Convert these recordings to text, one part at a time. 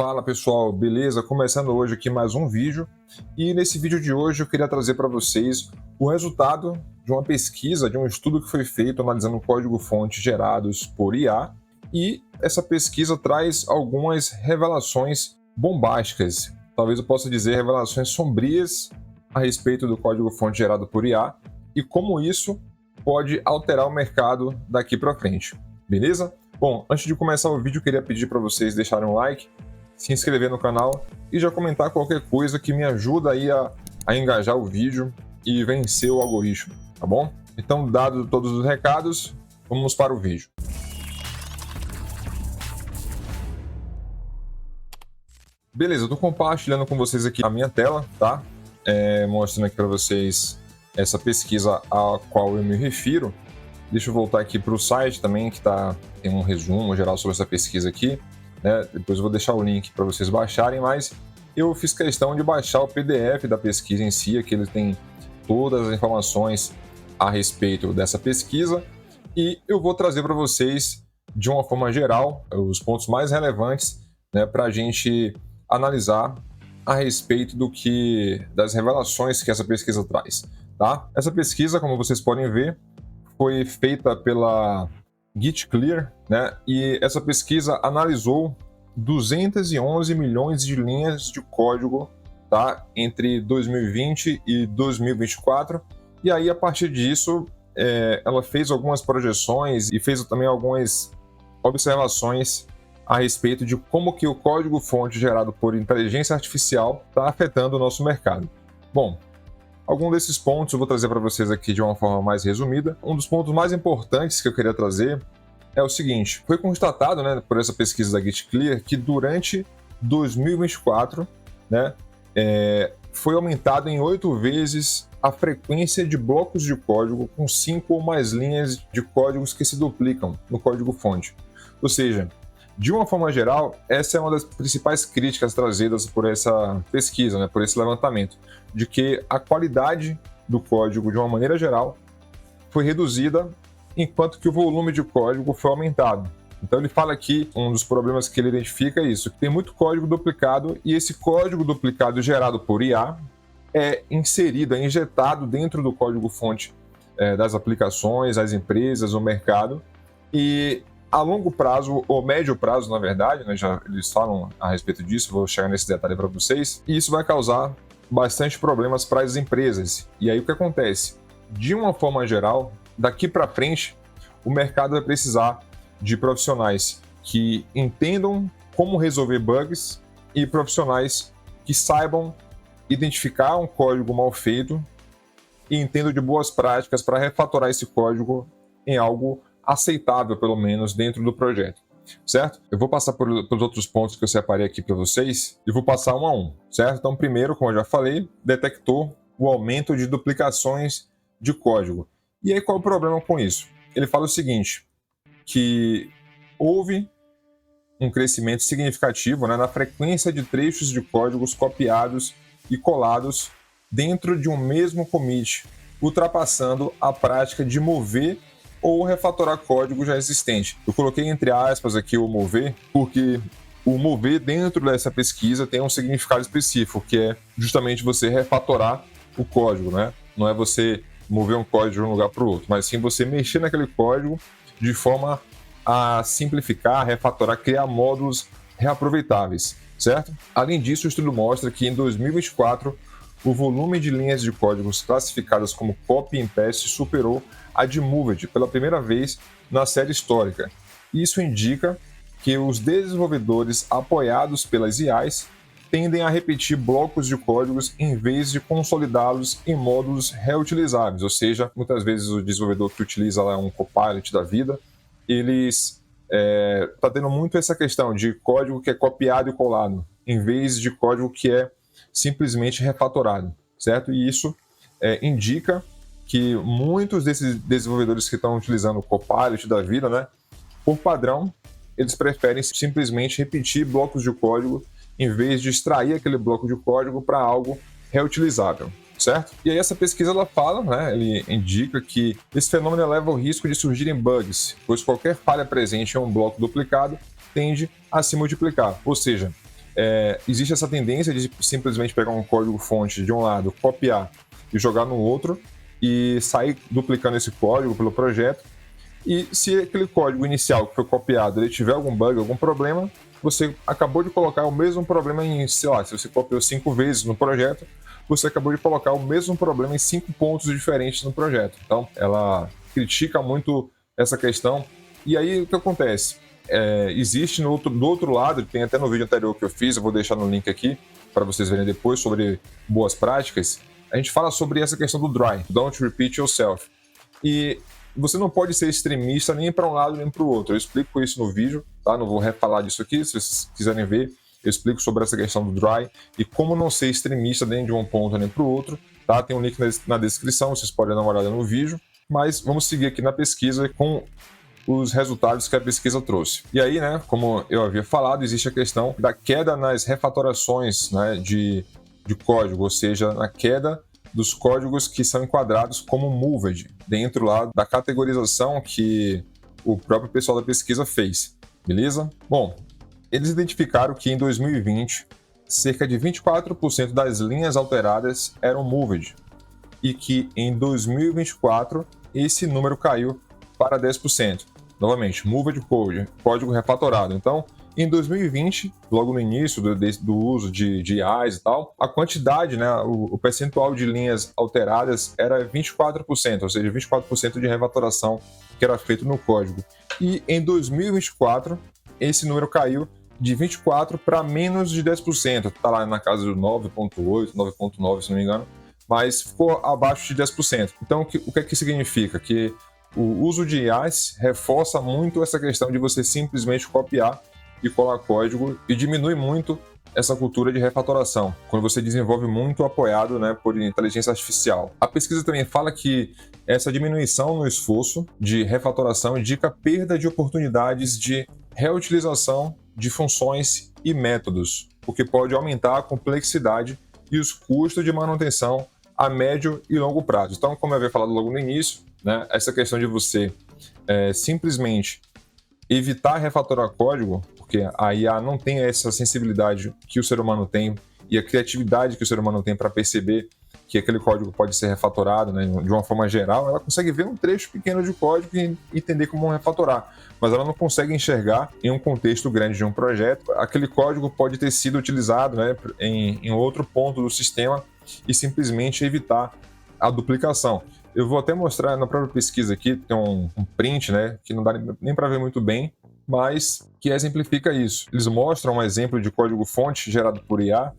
Fala pessoal, beleza? Começando hoje aqui mais um vídeo e nesse vídeo de hoje eu queria trazer para vocês o resultado de uma pesquisa, de um estudo que foi feito analisando código-fonte gerados por IA, e essa pesquisa traz algumas revelações bombásticas, talvez eu possa dizer revelações sombrias a respeito do código-fonte gerado por IA e como isso pode alterar o mercado daqui para frente, beleza? Bom, antes de começar o vídeo eu queria pedir para vocês deixarem um like, se inscrever no canal e já comentar qualquer coisa que me ajuda aí a engajar o vídeo e vencer o algoritmo, tá bom? Então, dado todos os recados, vamos para o vídeo. Beleza, eu tô compartilhando com vocês aqui a minha tela, tá? Mostrando aqui para vocês essa pesquisa a qual eu me refiro. Deixa eu voltar aqui para o site também, que tem um resumo geral sobre essa pesquisa aqui. Depois eu vou deixar o link para vocês baixarem, mas eu fiz questão de baixar o PDF da pesquisa em si, que ele tem todas as informações a respeito dessa pesquisa, e eu vou trazer para vocês, de uma forma geral, os pontos mais relevantes, para a gente analisar a respeito das revelações que essa pesquisa traz. Tá? Essa pesquisa, como vocês podem ver, foi feita pela GitClear, e essa pesquisa analisou 211 milhões de linhas de código, tá, entre 2020 e 2024, e aí a partir disso ela fez algumas projeções e fez também algumas observações a respeito de como que o código-fonte gerado por inteligência artificial está afetando o nosso mercado. Bom, alguns desses pontos eu vou trazer para vocês aqui de uma forma mais resumida. Um dos pontos mais importantes que eu queria trazer é o seguinte: foi constatado, por essa pesquisa da GitClear, que durante 2024, foi aumentado em 8 vezes a frequência de blocos de código com 5 ou mais linhas de códigos que se duplicam no código-fonte. Ou seja, de uma forma geral, essa é uma das principais críticas trazidas por essa pesquisa, por esse levantamento, de que a qualidade do código, de uma maneira geral, foi reduzida, enquanto que o volume de código foi aumentado. Então ele fala aqui, um dos problemas que ele identifica é isso, que tem muito código duplicado, e esse código duplicado gerado por IA é inserido, é injetado dentro do código-fonte das aplicações, das empresas, o mercado, e a longo prazo, ou médio prazo, na verdade, eles falam a respeito disso, vou chegar nesse detalhe para vocês, e isso vai causar bastante problemas para as empresas. E aí o que acontece? De uma forma geral, daqui para frente, o mercado vai precisar de profissionais que entendam como resolver bugs e profissionais que saibam identificar um código mal feito e entendam de boas práticas para refatorar esse código em algo aceitável, pelo menos, dentro do projeto, certo? Eu vou passar pelos outros pontos que eu separei aqui para vocês e vou passar um a um, certo? Então, primeiro, como eu já falei, detectou o aumento de duplicações de código. E aí, qual é o problema com isso? Ele fala o seguinte, que houve um crescimento significativo na frequência de trechos de códigos copiados e colados dentro de um mesmo commit, ultrapassando a prática de mover ou refatorar código já existente. Eu coloquei entre aspas aqui o mover, porque o mover dentro dessa pesquisa tem um significado específico, que é justamente você refatorar o código, Não é você mover um código de um lugar para o outro, mas sim você mexer naquele código de forma a simplificar, refatorar, criar módulos reaproveitáveis, certo? Além disso, o estudo mostra que em 2024, o volume de linhas de códigos classificadas como copy and paste superou a de moved pela primeira vez na série histórica. Isso indica que os desenvolvedores apoiados pelas IAs tendem a repetir blocos de códigos em vez de consolidá-los em módulos reutilizáveis, ou seja, muitas vezes o desenvolvedor que utiliza lá um Copilot da vida, eles tá tendo muito essa questão de código que é copiado e colado, em vez de código que é simplesmente refatorado, certo? E isso indica que muitos desses desenvolvedores que estão utilizando o Copilot da vida, por padrão, eles preferem simplesmente repetir blocos de código em vez de extrair aquele bloco de código para algo reutilizável, certo? E aí essa pesquisa ela fala, ele indica que esse fenômeno eleva o risco de surgirem bugs, pois qualquer falha presente em um bloco duplicado tende a se multiplicar, ou seja, existe essa tendência de simplesmente pegar um código-fonte de um lado, copiar e jogar no outro, e sair duplicando esse código pelo projeto. E se aquele código inicial que foi copiado ele tiver algum bug, algum problema, você acabou de colocar o mesmo problema em, sei lá, se você copiou 5 vezes no projeto, você acabou de colocar o mesmo problema em 5 pontos diferentes no projeto. Então, ela critica muito essa questão. E aí, o que acontece? Existe do outro lado, tem até no vídeo anterior que eu fiz, eu vou deixar no link aqui, para vocês verem depois, sobre boas práticas. A gente fala sobre essa questão do DRY, Don't Repeat Yourself. E você não pode ser extremista nem para um lado nem para o outro. Eu explico isso no vídeo, tá? Não vou refalar disso aqui, se vocês quiserem ver, eu explico sobre essa questão do DRY e como não ser extremista nem de um ponto nem para o outro, tá? Tem um link na descrição, vocês podem dar uma olhada no vídeo, mas vamos seguir aqui na pesquisa com os resultados que a pesquisa trouxe. E aí, né, como eu havia falado, existe a questão da queda nas refatorações, né, de código, ou seja, na queda dos códigos que são enquadrados como moved, dentro lá da categorização que o próprio pessoal da pesquisa fez, beleza? Bom, eles identificaram que em 2020, cerca de 24% das linhas alteradas eram moved, e que em 2024 esse número caiu para 10%. Novamente, moved code, código refatorado. Então, em 2020, logo no início do uso de IAs e tal, a quantidade, né, o percentual de linhas alteradas era 24%, ou seja, 24% de refatoração que era feito no código. E em 2024, esse número caiu de 24% para menos de 10%. Está lá na casa do 9,8%, 9,9%, se não me engano, mas ficou abaixo de 10%. Então, o que é que significa? Que o uso de IAs reforça muito essa questão de você simplesmente copiar e colar código e diminui muito essa cultura de refatoração, quando você desenvolve muito apoiado, né, por inteligência artificial. A pesquisa também fala que essa diminuição no esforço de refatoração indica perda de oportunidades de reutilização de funções e métodos, o que pode aumentar a complexidade e os custos de manutenção a médio e longo prazo. Então, como eu havia falado logo no início, né, essa questão de você simplesmente evitar refatorar código, porque a IA não tem essa sensibilidade que o ser humano tem e a criatividade que o ser humano tem para perceber que aquele código pode ser refatorado, né, de uma forma geral. Ela consegue ver um trecho pequeno de código e entender como refatorar, mas ela não consegue enxergar em um contexto grande de um projeto. Aquele código pode ter sido utilizado, né, em outro ponto do sistema e simplesmente evitar a duplicação. Eu vou até mostrar na própria pesquisa aqui, tem um print, né, que não dá nem para ver muito bem, mas que exemplifica isso. Eles mostram um exemplo de código-fonte gerado por IA,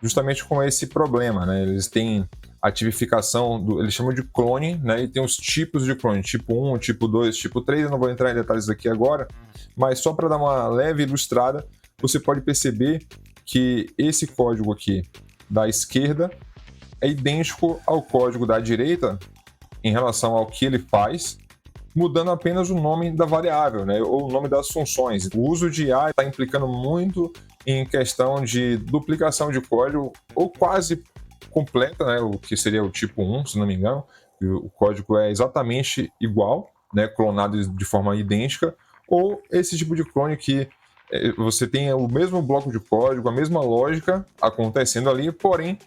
justamente com esse problema, né? Eles têm a tipificação, eles chamam de clone, né? E tem os tipos de clone, tipo 1, tipo 2, tipo 3, eu não vou entrar em detalhes aqui agora, mas só para dar uma leve ilustrada, você pode perceber que esse código aqui da esquerda é idêntico ao código da direita em relação ao que ele faz, mudando apenas o nome da variável, né, ou o nome das funções. O uso de IA está implicando muito em questão de duplicação de código, ou quase completa, né, o que seria o tipo 1, se não me engano. O código é exatamente igual, né, clonado de forma idêntica, ou esse tipo de clone que você tem o mesmo bloco de código, a mesma lógica acontecendo ali, porém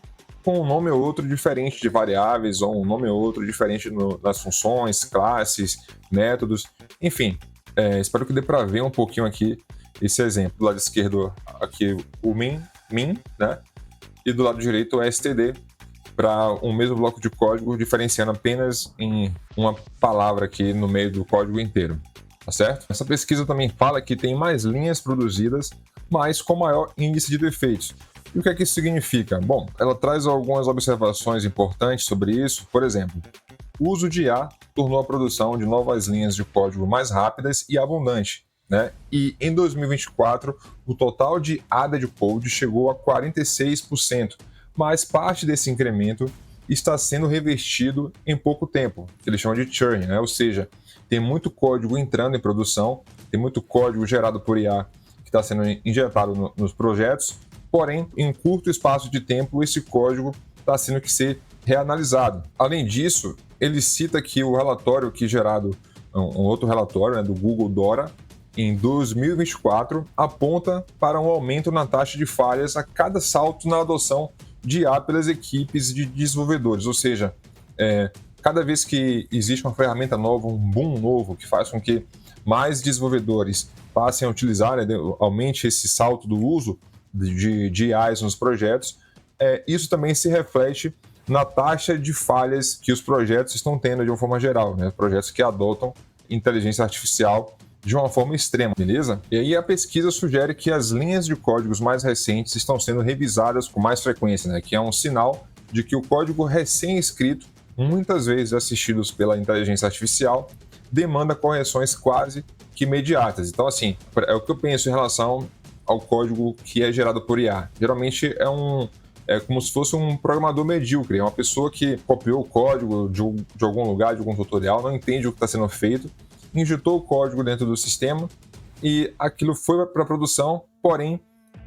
com um nome ou outro diferente de variáveis, ou um nome ou outro diferente nas funções, classes, métodos, enfim. Espero que dê para ver um pouquinho aqui esse exemplo. Do lado esquerdo, aqui o min, né? E do lado direito o std, para um mesmo bloco de código, diferenciando apenas em uma palavra aqui no meio do código inteiro, tá certo? Essa pesquisa também fala que tem mais linhas produzidas, mas com maior índice de defeitos. E o que é que isso significa? Bom, ela traz algumas observações importantes sobre isso. Por exemplo, o uso de IA tornou a produção de novas linhas de código mais rápidas e abundante, né? E em 2024, o total de added code chegou a 46%, mas parte desse incremento está sendo revertido em pouco tempo, que eles chamam de churn, né? Ou seja, tem muito código entrando em produção, tem muito código gerado por IA que está sendo injetado nos projetos, porém, em curto espaço de tempo, esse código está tendo que ser reanalisado. Além disso, ele cita que o relatório que gerado, um outro relatório, né, do Google Dora, em 2024 aponta para um aumento na taxa de falhas a cada salto na adoção de IA pelas equipes de desenvolvedores, ou seja, cada vez que existe uma ferramenta nova, um boom novo que faz com que mais desenvolvedores passem a utilizar, né, aumente esse salto do uso de IAs nos projetos, isso também se reflete na taxa de falhas que os projetos estão tendo de uma forma geral, né? Projetos que adotam inteligência artificial de uma forma extrema, beleza? E aí a pesquisa sugere que as linhas de códigos mais recentes estão sendo revisadas com mais frequência, né? Que é um sinal de que o código recém-escrito, muitas vezes assistidos pela inteligência artificial, demanda correções quase que imediatas. Então, assim, é o que eu penso em relação ao código que é gerado por IA. Geralmente é como se fosse um programador medíocre, é uma pessoa que copiou o código de algum lugar, de algum tutorial, não entende o que está sendo feito, injetou o código dentro do sistema e aquilo foi para a produção, porém,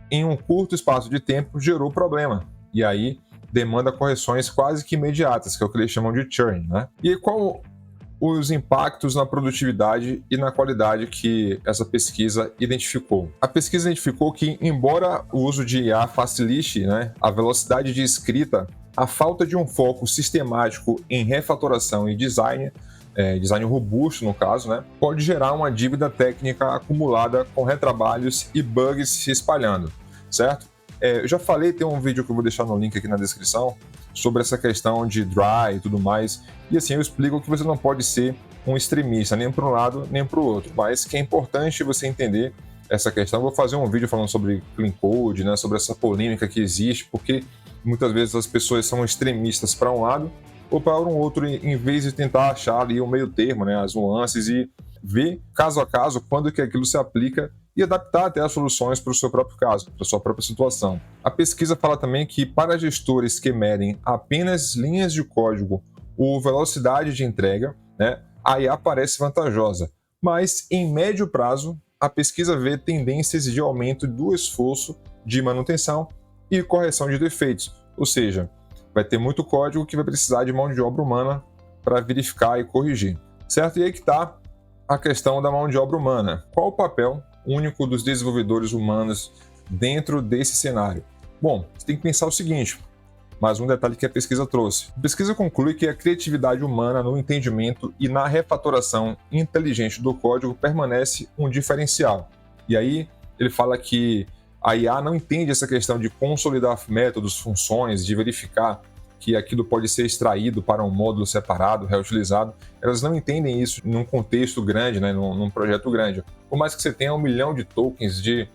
em um curto espaço de tempo, gerou problema. E aí demanda correções quase que imediatas, que é o que eles chamam de churn, né? E qual os impactos na produtividade e na qualidade que essa pesquisa identificou? A pesquisa identificou que, embora o uso de IA facilite, né, a velocidade de escrita, a falta de um foco sistemático em refatoração e design robusto no caso, né, pode gerar uma dívida técnica acumulada com retrabalhos e bugs se espalhando, certo? Eu já falei, tem um vídeo que eu vou deixar no link aqui na descrição, sobre essa questão de dry e tudo mais, e assim eu explico que você não pode ser um extremista, nem para um lado nem para o outro, mas que é importante você entender essa questão. Eu vou fazer um vídeo falando sobre clean code, né, sobre essa polêmica que existe, porque muitas vezes as pessoas são extremistas para um lado ou para um outro, em vez de tentar achar ali um meio termo, né, as nuances, e ver caso a caso quando que aquilo se aplica e adaptar até as soluções para o seu próprio caso, para a sua própria situação. A pesquisa fala também que para gestores que medem apenas linhas de código ou velocidade de entrega, né, a IA parece vantajosa, mas em médio prazo a pesquisa vê tendências de aumento do esforço de manutenção e correção de defeitos, ou seja, vai ter muito código que vai precisar de mão de obra humana para verificar e corrigir, certo? E aí que está a questão da mão de obra humana. Qual o papel único dos desenvolvedores humanos dentro desse cenário? Bom, você tem que pensar o seguinte, mais um detalhe que a pesquisa trouxe. A pesquisa conclui que a criatividade humana no entendimento e na refatoração inteligente do código permanece um diferencial. E aí ele fala que a IA não entende essa questão de consolidar métodos, funções, de verificar que aquilo pode ser extraído para um módulo separado, reutilizado. Elas não entendem isso num contexto grande, né, num projeto grande. Por mais que você tenha 1 milhão de tokens, de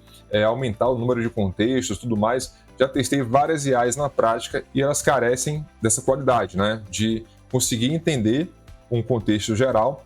aumentar o número de contextos, tudo mais, já testei várias IAs na prática e elas carecem dessa qualidade, né, de conseguir entender um contexto geral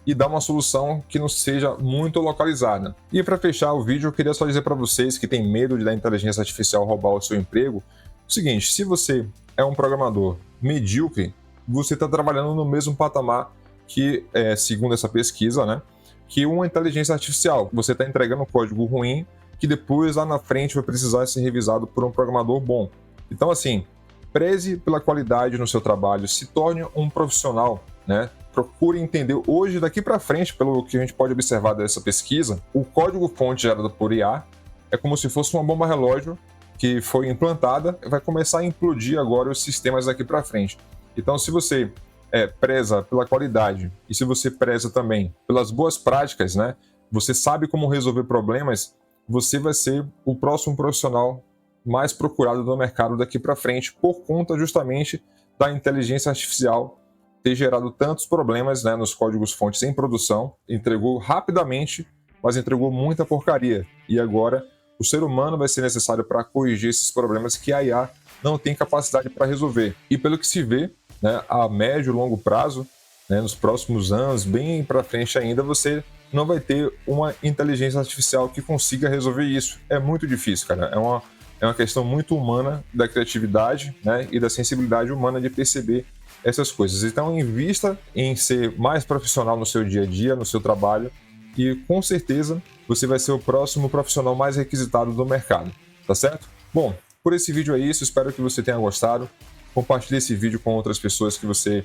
e dar uma solução que não seja muito localizada. E para fechar o vídeo, eu queria só dizer para vocês que têm medo de da inteligência artificial roubar o seu emprego, o seguinte: se você é um programador medíocre, você está trabalhando no mesmo patamar que, segundo essa pesquisa, né, que uma inteligência artificial. Você está entregando um código ruim que depois, lá na frente, vai precisar ser revisado por um programador bom. Então, assim, preze pela qualidade no seu trabalho, se torne um profissional, né? Procure entender hoje, daqui para frente, pelo que a gente pode observar dessa pesquisa, o código-fonte gerado por IA é como se fosse uma bomba relógio que foi implantada, vai começar a implodir agora os sistemas daqui para frente. Então, se você preza pela qualidade e se você preza também pelas boas práticas, né, você sabe como resolver problemas, você vai ser o próximo profissional mais procurado no mercado daqui para frente, por conta justamente da inteligência artificial ter gerado tantos problemas, né, nos códigos-fontes em produção. Entregou rapidamente, mas entregou muita porcaria. E agora o ser humano vai ser necessário para corrigir esses problemas que a IA não tem capacidade para resolver. E pelo que se vê, né, a médio e longo prazo, né, nos próximos anos, bem para frente ainda, você não vai ter uma inteligência artificial que consiga resolver isso. É muito difícil, cara. É uma questão muito humana da criatividade, né, e da sensibilidade humana de perceber essas coisas. Então, invista em ser mais profissional no seu dia a dia, no seu trabalho, e com certeza você vai ser o próximo profissional mais requisitado do mercado, tá certo? Bom, por esse vídeo é isso, espero que você tenha gostado. Compartilhe esse vídeo com outras pessoas que você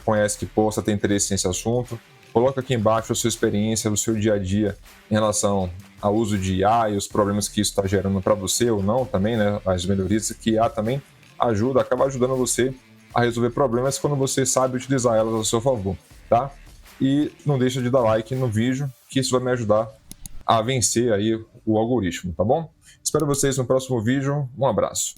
conhece que possa ter interesse nesse assunto. Coloca aqui embaixo a sua experiência do seu dia a dia em relação ao uso de IA e os problemas que isso está gerando para você ou não também, né? As melhorias que IA também acaba ajudando você a resolver problemas quando você sabe utilizar elas a seu favor, tá? E não deixa de dar like no vídeo, que isso vai me ajudar a vencer aí o algoritmo, tá bom? Espero vocês no próximo vídeo. Um abraço.